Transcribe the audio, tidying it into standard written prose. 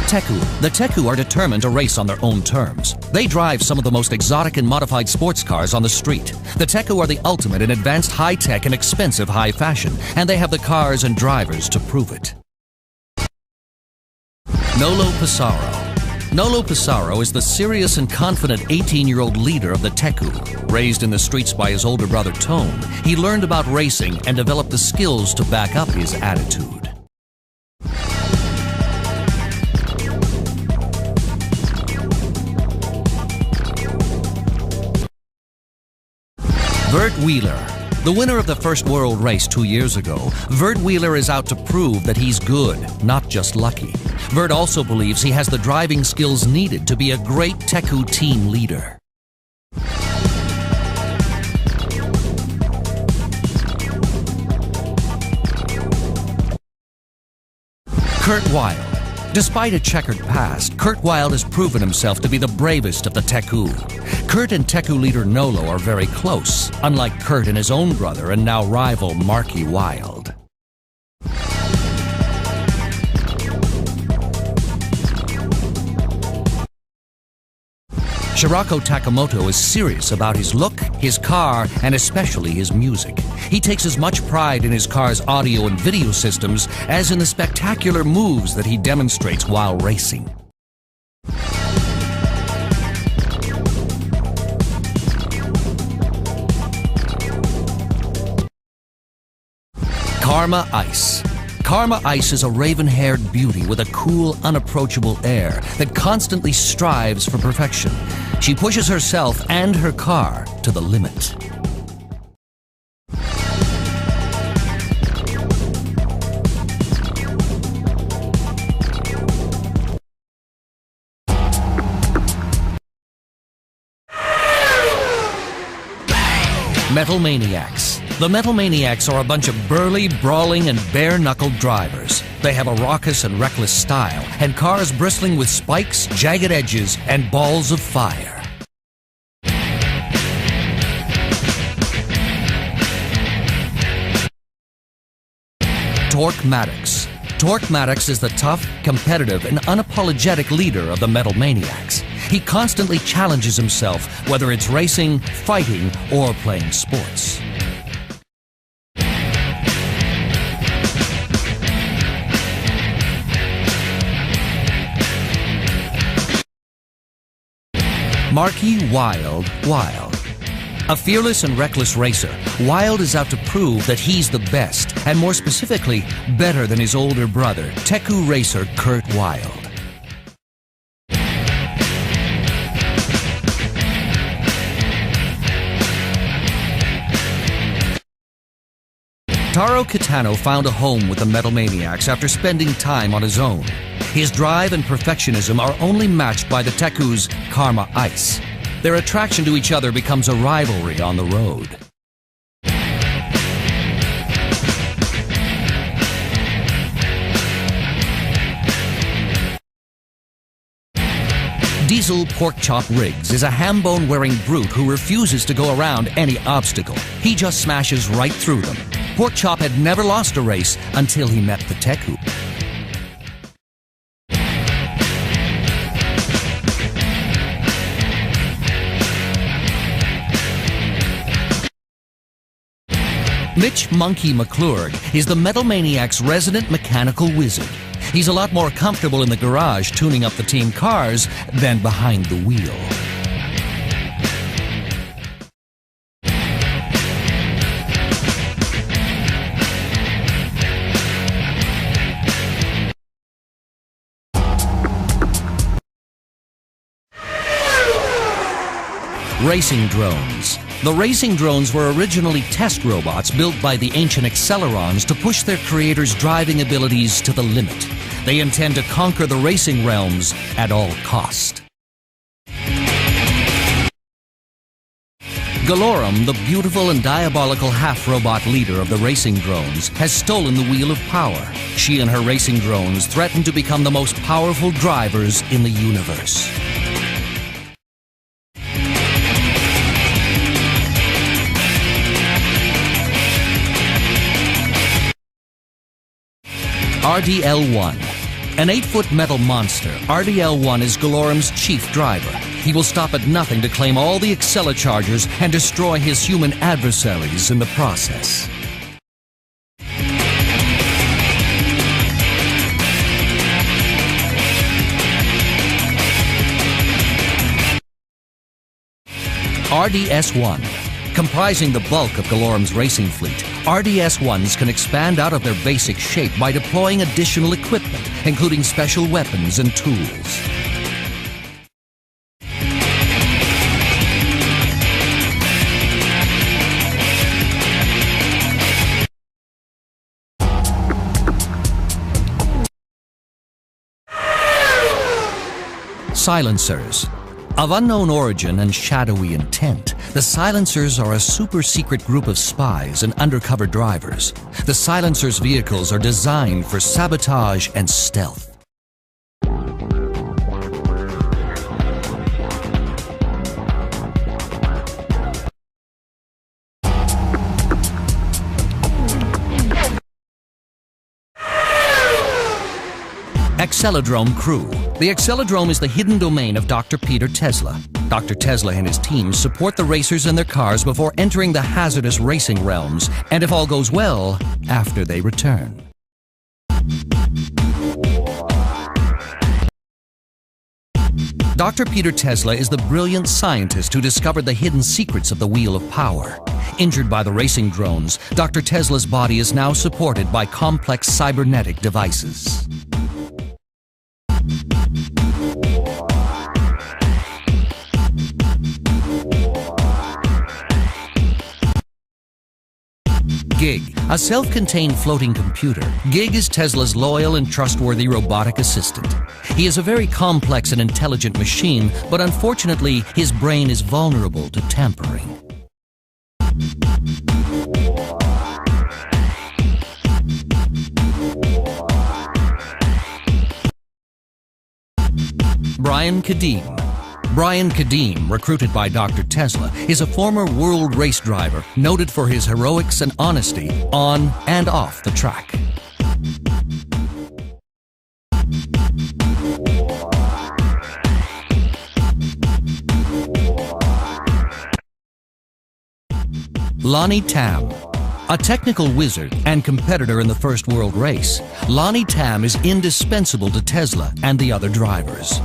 Teku. The Teku are determined to race on their own terms. They drive some of the most exotic and modified sports cars on the street. The Teku are the ultimate in advanced high-tech and expensive high fashion, and they have the cars and drivers to prove it. Nolo Pissarro. Nolo Pissarro is the serious and confident 18-year-old leader of the Teku. Raised in the streets by his older brother Tone, he learned about racing and developed the skills to back up his attitude. Vert Wheeler. The winner of the first world race 2 years ago, Vert Wheeler is out to prove that he's good, not just lucky. Vert also believes he has the driving skills needed to be a great Teku team leader. Kurt Wilde. Despite a checkered past, Kurt Wilde has proven himself to be the bravest of the Teku. Kurt and Teku leader Nolo are very close, unlike Kurt and his own brother and now rival Marky Wilde. Shirako Takamoto is serious about his look, his car, and especially his music. He takes as much pride in his car's audio and video systems as in the spectacular moves that he demonstrates while racing. Karma Ice. Karma Ice is a raven-haired beauty with a cool, unapproachable air that constantly strives for perfection. She pushes herself and her car to the limit. Metal Maniacs. The Metal Maniacs are a bunch of burly, brawling, and bare-knuckled drivers. They have a raucous and reckless style, and cars bristling with spikes, jagged edges, and balls of fire. Torque Maddox. Torque Maddox is the tough, competitive, and unapologetic leader of the Metal Maniacs. He constantly challenges himself, whether it's racing, fighting, or playing sports. Marky Wilde. A fearless and reckless racer, Wilde is out to prove that he's the best, and more specifically, better than his older brother, Teku racer Kurt Wilde. Taro Kitano found a home with the Metal Maniacs after spending time on his own. His drive and perfectionism are only matched by the Teku's Karma Ice. Their attraction to each other becomes a rivalry on the road. Diesel Porkchop Riggs is a ham-bone-wearing brute who refuses to go around any obstacle. He just smashes right through them. Porkchop had never lost a race until he met the Teku. Mitch Monkey McClurg is the Metal Maniac's resident mechanical wizard. He's a lot more comfortable in the garage tuning up the team cars than behind the wheel. Racing drones. The racing drones were originally test robots built by the ancient AcceleRacers to push their creators' driving abilities to the limit. They intend to conquer the racing realms at all cost. Galorum, the beautiful and diabolical half-robot leader of the racing drones, has stolen the wheel of power. She and her racing drones threaten to become the most powerful drivers in the universe. RDL-1. An 8-foot metal monster, RDL-1 is Galorum's chief driver. He will stop at nothing to claim all the AcceleRacers and destroy his human adversaries in the process. RDS-1. Comprising the bulk of Galorum's racing fleet, RDS-1s can expand out of their basic shape by deploying additional equipment, including special weapons and tools. Silencers. Of unknown origin and shadowy intent, the Silencers are a super-secret group of spies and undercover drivers. The Silencers' vehicles are designed for sabotage and stealth. Acceledrome Crew. The Acceledrome is the hidden domain of Dr. Peter Tesla. Dr. Tesla and his team support the racers and their cars before entering the hazardous racing realms, and if all goes well, after they return. Dr. Peter Tesla is the brilliant scientist who discovered the hidden secrets of the Wheel of Power. Injured by the racing drones, Dr. Tesla's body is now supported by complex cybernetic devices. Gig, a self-contained floating computer. Gig is Tesla's loyal and trustworthy robotic assistant. He is a very complex and intelligent machine, but unfortunately, his brain is vulnerable to tampering. Brian Kadeem. Brian Kadeem, recruited by Dr. Tesla, is a former world race driver noted for his heroics and honesty on and off the track. Lonnie Tam. A technical wizard and competitor in the first world race, Lonnie Tam is indispensable to Tesla and the other drivers.